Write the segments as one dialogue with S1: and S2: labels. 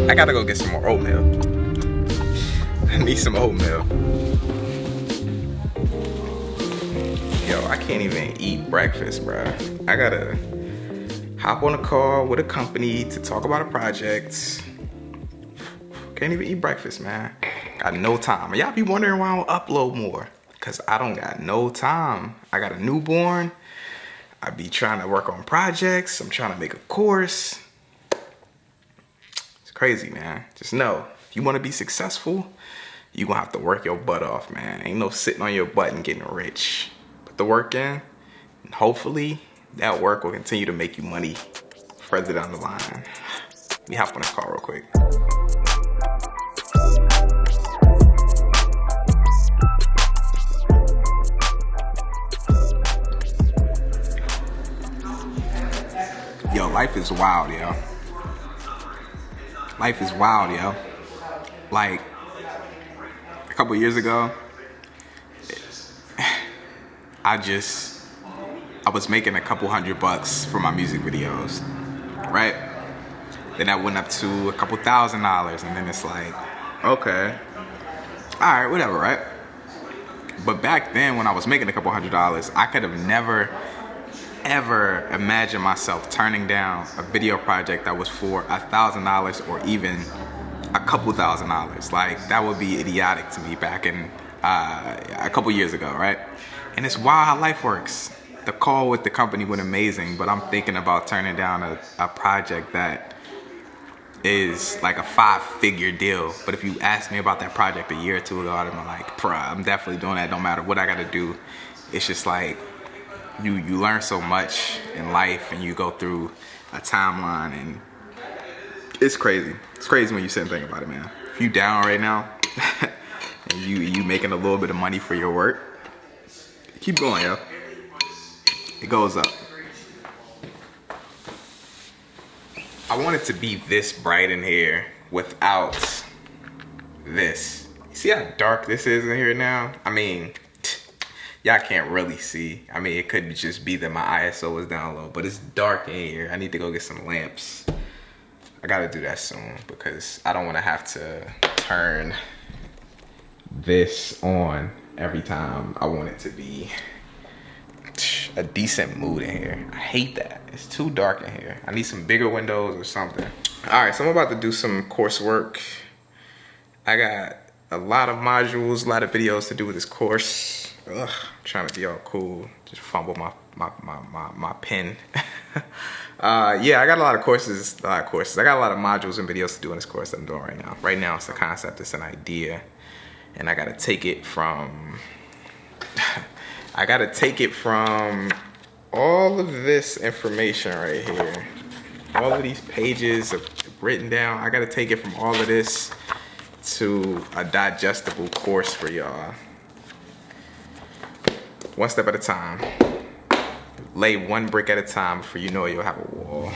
S1: I gotta go get some more oatmeal. I need some oatmeal. Yo, I can't even eat breakfast, bruh. I gotta hop on a call with a company to talk about a project. Can't even eat breakfast, man. Got no time. Y'all be wondering why I don't upload more. Cause I don't got no time. I got a newborn. I be trying to work on projects. I'm trying to make a course. It's crazy, man. Just know, if you wanna be successful, you gonna have to work your butt off, man. Ain't no sitting on your butt and getting rich. Put the work in, and hopefully that work will continue to make you money further down the line. Let me hop on this call real quick. Yo, life is wild, yo. Life is wild, yo. Like, a couple years ago, I was making a couple $100 for my music videos, right? Then that went up to a couple $1,000, and then it's like, okay, all right, whatever, right? But back then, when I was making a couple $100, I could have never, ever imagined myself turning down a video project that was for $1,000 or even a couple $1,000. Like, that would be idiotic to me back in a couple years ago, right? And it's wild how life works. The call with the company went amazing, but I'm thinking about turning down a project that is like a 5-figure deal. But if you asked me about that project a year or two ago, I'd have been like, bruh, I'm definitely doing that no matter what I gotta do. It's just like, you learn so much in life, and you go through a timeline, and it's crazy. It's crazy when you sit and think about it, man. If you down right now, and you making a little bit of money for your work, keep going, yo. It goes up. I want it to be this bright in here without this. See how dark this is in here now? I mean, y'all can't really see. I mean, it could just be that my ISO is down low, but it's dark in here. I need to go get some lamps. I gotta do that soon because I don't wanna have to turn this on every time I want it to be a decent mood in here. I hate that. It's too dark in here. I need some bigger windows or something. All right, so I'm about to do some coursework. I got a lot of modules, a lot of videos to do with this course. Ugh, I'm trying to be all cool. Just fumble my pen. Yeah, I got a lot of courses. I got a lot of modules and videos to do in this course that I'm doing right now. Right now, it's a concept, it's an idea, and I gotta take it from. I gotta take it from all of this information right here. All of these pages are written down. I gotta take it from all of this to a digestible course for y'all. One step at a time. Lay one brick at a time before you know it, you'll have a wall.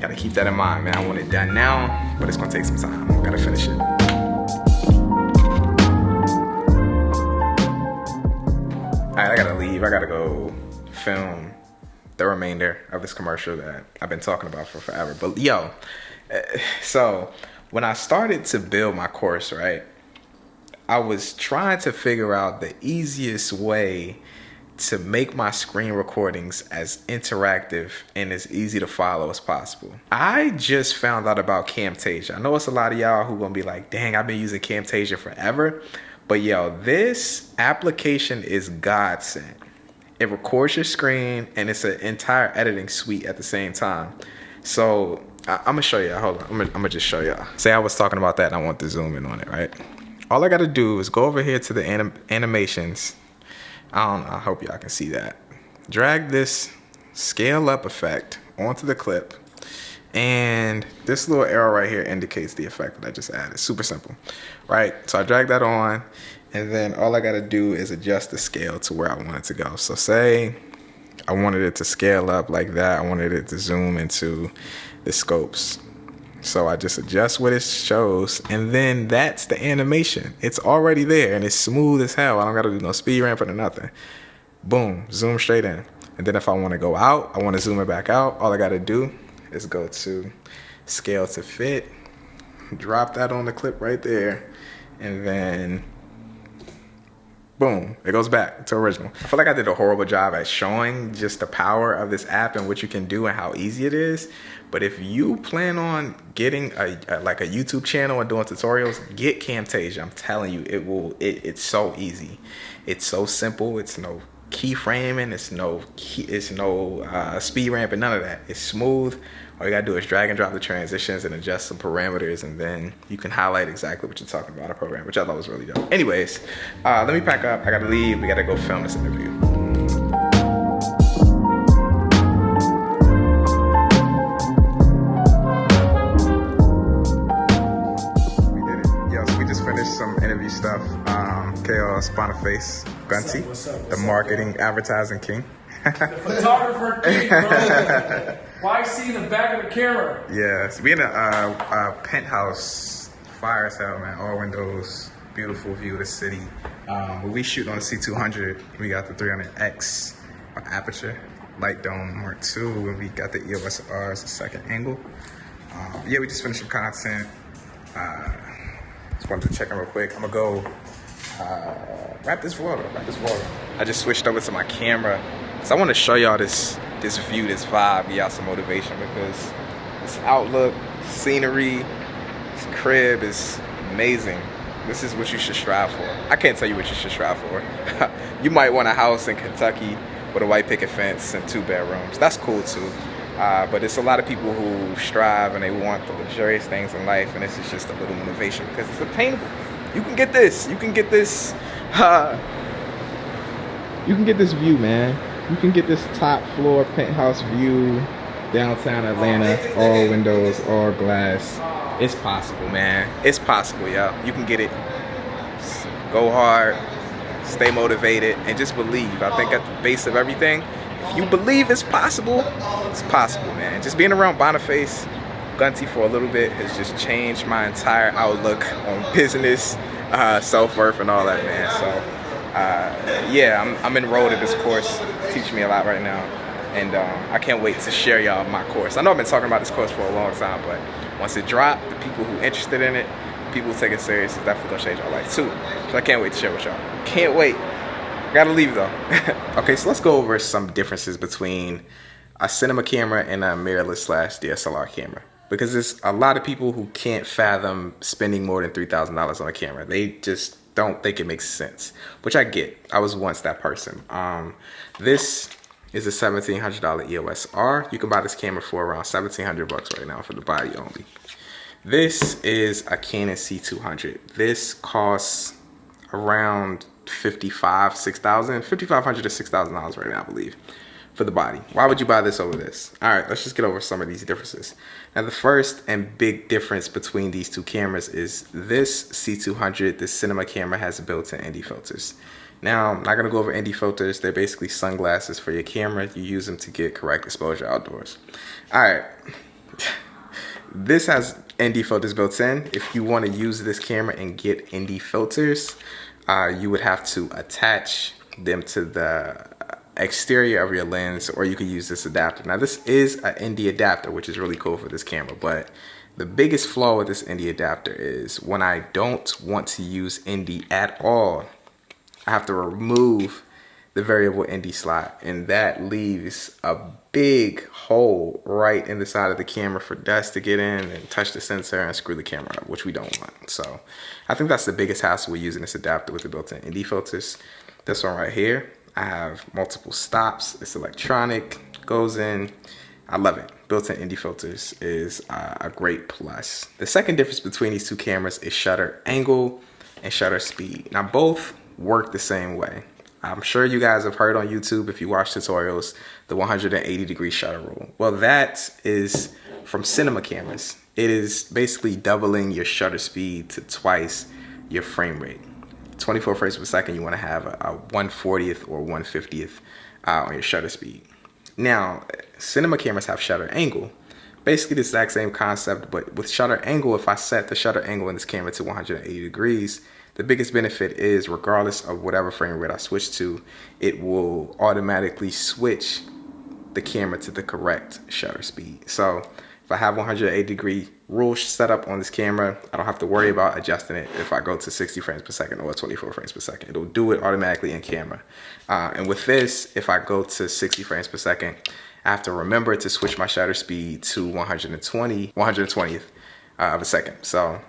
S1: Gotta keep that in mind, man. I want it done now, but it's gonna take some time. I gotta finish it. Alright, I gotta leave. I gotta go film the remainder of this commercial that I've been talking about for forever. But yo, so when I started to build my course, right, I was trying to figure out the easiest way to make my screen recordings as interactive and as easy to follow as possible. I just found out about Camtasia. I know it's a lot of y'all who gonna be like, dang, I've been using Camtasia forever. But yo, this application is godsend. It records your screen and it's an entire editing suite at the same time. So I'm gonna show y'all, hold on, I'm gonna just show y'all. Say I was talking about that and I want to zoom in on it, right? All I gotta do is go over here to the animations. I don't know, I hope y'all can see that. Drag this scale up effect onto the clip. And this little arrow right here indicates the effect that I just added. Super simple, right? So I drag that on, and then all I gotta do is adjust the scale to where I want it to go. So say I wanted it to scale up like that. I wanted it to zoom into the scopes. So I just adjust what it shows, and then that's the animation. It's already there, and it's smooth as hell. I don't gotta do no speed ramping or nothing. Boom, zoom straight in. And then if I wanna go out, I wanna zoom it back out, all I gotta do is go to scale to fit, drop that on the clip right there, and then boom, it goes back to original. I feel like I did a horrible job at showing just the power of this app and what you can do and how easy it is. But if you plan on getting a YouTube channel and doing tutorials, get Camtasia. I'm telling you, it's so easy. It's so simple. It's no keyframing. It's no speed ramping. None of that. It's smooth. All you gotta do is drag and drop the transitions and adjust some parameters, and then you can highlight exactly what you're talking about in a program, which I thought was really dope. Anyways, let me pack up. I gotta leave. We gotta go film this interview. We did it. Yo, so we just finished some interview stuff. KO Boniface Gunty, the marketing advertising king.
S2: The photographer king, bro. YC in the back of the camera.
S1: Yes, we in a penthouse, fire as hell, man. All windows, beautiful view of the city. We shoot on the C200. We got the 300X aperture, light dome Mark II, and we got the EOS R's second angle. Yeah, we just finished some content. Just wanted to check in real quick. I'm gonna go wrap this vlog. I just switched over to my camera, so I want to show y'all this view, this vibe, give y'all some motivation, because this outlook, scenery, this crib is amazing. This is what you should strive for. I can't tell you what you should strive for. You might want a house in Kentucky with a white picket fence and 2 bedrooms. That's cool too. But it's a lot of people who strive and they want the luxurious things in life, and this is just a little motivation because it's attainable. You can get this. You can get this. You can get this view, man. You can get this top floor penthouse view, downtown Atlanta, all windows, all glass. It's possible, man. It's possible, y'all. You can get it. Go hard, stay motivated, and just believe. I think at the base of everything, if you believe it's possible, man. Just being around Boniface Gunty for a little bit has just changed my entire outlook on business, self-worth, and all that, man. So yeah, I'm enrolled in this course. It's teaching me a lot right now, and I can't wait to share y'all my course. I know I've been talking about this course for a long time, but once it dropped, the people who are interested in it, people who take it serious, it's definitely gonna change our life too. So I can't wait to share with y'all. Can't wait. Gotta leave though. Okay, so let's go over some differences between a cinema camera and a mirrorless / DSLR camera. Because there's a lot of people who can't fathom spending more than $3,000 on a camera. They just don't think it makes sense, which I get. I was once that person. This is a $1,700 EOS R. You can buy this camera for around $1,700 right now for the body only. This is a Canon C200. This costs around $5,500 to $6,000 right now, I believe, for the body. Why would you buy this over this? All right, let's just get over some of these differences. Now, the first and big difference between these two cameras is this C200, this cinema camera, has built-in ND filters. Now, I'm not gonna go over ND filters. They're basically sunglasses for your camera. You use them to get correct exposure outdoors. All right, this has ND filters built in. If you wanna use this camera and get ND filters, you would have to attach them to the exterior of your lens, or you could use this adapter. Now, this is an ND adapter, which is really cool for this camera, but the biggest flaw with this ND adapter is when I don't want to use ND at all, I have to remove the variable ND slot, and that leaves a big hole right in the side of the camera for dust to get in and touch the sensor and screw the camera up, which we don't want. So I think that's the biggest hassle with using this adapter with the built-in ND filters. This one right here, I have multiple stops. It's electronic, goes in. I love it. Built-in ND filters is a great plus. The second difference between these two cameras is shutter angle and shutter speed. Now, both work the same way. I'm sure you guys have heard on YouTube, if you watch tutorials, the 180-degree shutter rule. Well, that is from cinema cameras. It is basically doubling your shutter speed to twice your frame rate. 24 frames per second, you want to have a 1/40th or 1/50th on your shutter speed. Now, cinema cameras have shutter angle. Basically the exact same concept, but with shutter angle, if I set the shutter angle in this camera to 180 degrees, the biggest benefit is regardless of whatever frame rate I switch to, it will automatically switch the camera to the correct shutter speed. So if I have 180-degree rule setup on this camera. I don't have to worry about adjusting it if I go to 60 frames per second or 24 frames per second. It'll do it automatically in camera. And with this, if I go to 60 frames per second, I have to remember to switch my shutter speed to 120th of a second. So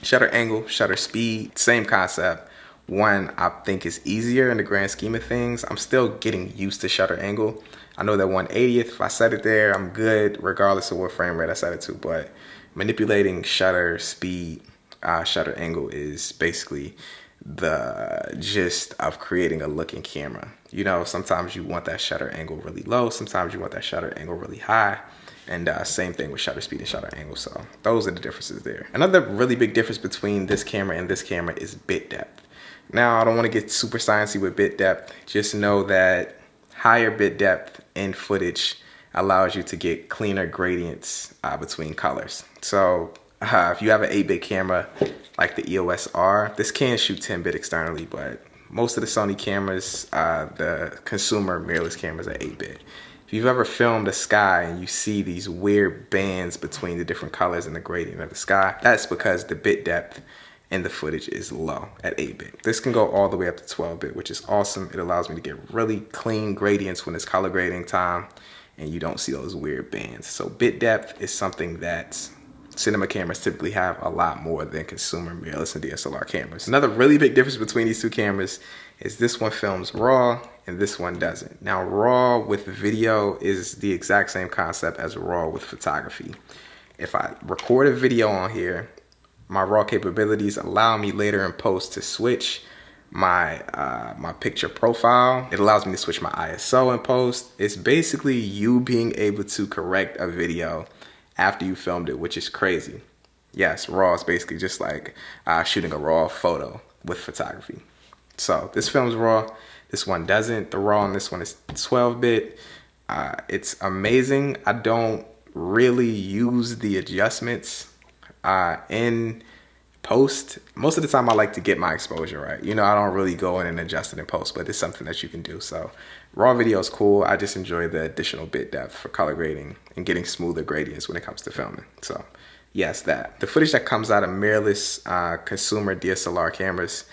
S1: shutter angle, shutter speed, same concept. One I think is easier in the grand scheme of things. I'm still getting used to shutter angle. I know that 1/80th, if I set it there, I'm good regardless of what frame rate I set it to. But manipulating shutter speed, shutter angle is basically the gist of creating a looking camera. You know, sometimes you want that shutter angle really low, sometimes you want that shutter angle really high, and same thing with shutter speed and shutter angle. So those are the differences there. Another really big difference between this camera and this camera is bit depth. Now, I don't want to get super sciencey with bit depth. Just know that higher bit depth in footage allows you to get cleaner gradients between colors. So if you have an 8-bit camera like the EOS R, this can shoot 10-bit externally, but most of the Sony cameras, the consumer mirrorless cameras, are 8-bit. If you've ever filmed the sky and you see these weird bands between the different colors and the gradient of the sky, that's because the bit depth in the footage is low at 8-bit. This can go all the way up to 12-bit, which is awesome. It allows me to get really clean gradients when it's color grading time and you don't see those weird bands. So bit depth is something that cinema cameras typically have a lot more than consumer mirrorless and DSLR cameras. Another really big difference between these two cameras is this one films RAW and this one doesn't. Now, RAW with video is the exact same concept as RAW with photography. If I record a video on here, my RAW capabilities allow me later in post to switch my my picture profile. It allows me to switch my ISO in post. It's basically you being able to correct a video after you filmed it, which is crazy. Yes, RAW is basically just like shooting a RAW photo with photography. So this films RAW, this one doesn't. The RAW on this one is 12-bit. It's amazing. I don't really use the adjustments in post. Most of the time I like to get my exposure right. You know, I don't really go in and adjust it in post, but it's something that you can do. So RAW video is cool. I just enjoy the additional bit depth for color grading and getting smoother gradients when it comes to filming. So yes, that. The footage that comes out of mirrorless consumer DSLR cameras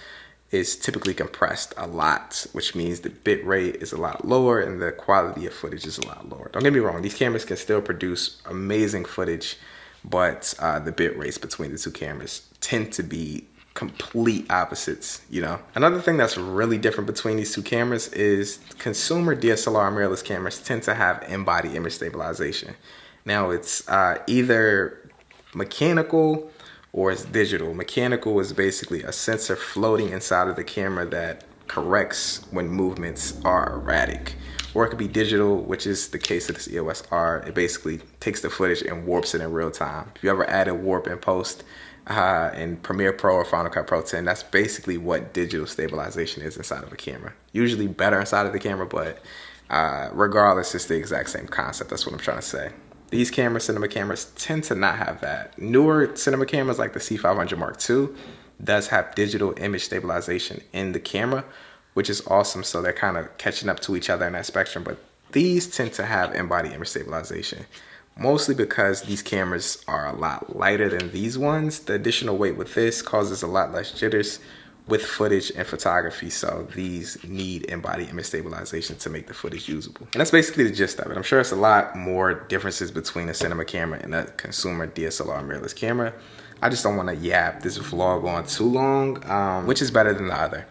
S1: is typically compressed a lot, which means the bit rate is a lot lower and the quality of footage is a lot lower. Don't get me wrong, these cameras can still produce amazing footage, but the bit rates between the two cameras tend to be complete opposites, you know. Another thing that's really different between these two cameras is consumer DSLR mirrorless cameras tend to have Embody image stabilization. Now it's either mechanical or it's digital. Mechanical is basically a sensor floating inside of the camera that corrects when movements are erratic. Or it could be digital, which is the case of this EOS R. It basically takes the footage and warps it in real time. If you ever added warp in post in Premiere Pro or Final Cut Pro 10, that's basically what digital stabilization is inside of a camera. Usually better inside of the camera, but regardless, it's the exact same concept. That's what I'm trying to say. These cameras, cinema cameras, tend to not have that. Newer cinema cameras like the C500 Mark II does have digital image stabilization in the camera, which is awesome. So they're kind of catching up to each other in that spectrum. But these tend to have Embody image stabilization, mostly because these cameras are a lot lighter than these ones. The additional weight with this causes a lot less jitters with footage and photography, so these need Embody image stabilization to make the footage usable. And that's basically the gist of it. I'm sure it's a lot more differences between a cinema camera and a consumer DSLR mirrorless camera. I just don't want to yap this vlog on too long, which is better than the other.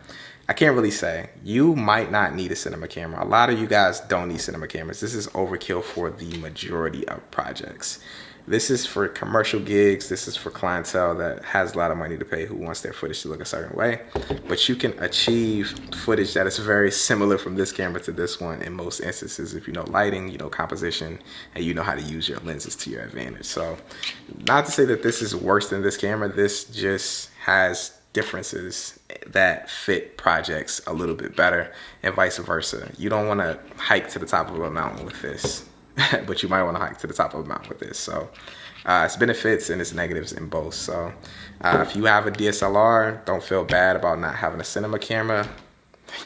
S1: I can't really say. You might not need a cinema camera. A lot of you guys don't need cinema cameras. This is overkill for the majority of projects. This is for commercial gigs. This is for clientele that has a lot of money to pay, who wants their footage to look a certain way. But you can achieve footage that is very similar from this camera to this one in most instances if you know lighting, you know composition, and you know how to use your lenses to your advantage. So not to say that this is worse than this camera. This just has differences that fit projects a little bit better and vice versa. You don't want to hike to the top of a mountain with this. But you might want to hike to the top of a mountain with this. So it's benefits and it's negatives in both. So if you have a DSLR, don't feel bad about not having a cinema camera.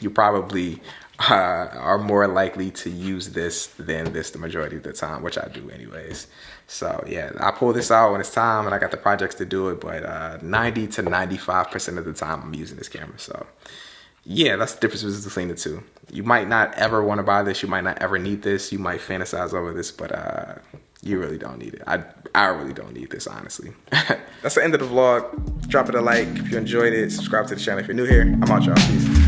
S1: You probably are more likely to use this than this the majority of the time, which I do anyways. So yeah, I pull this out when it's time and I got the projects to do it, but 90 to 95% of the time I'm using this camera. So yeah, that's the difference between the two. You might not ever want to buy this, you might not ever need this, you might fantasize over this, but you really don't need it. I really don't need this, honestly. That's the end of the vlog. Drop it a like if you enjoyed it. Subscribe to the channel if you're new here. I'm out, y'all. Peace.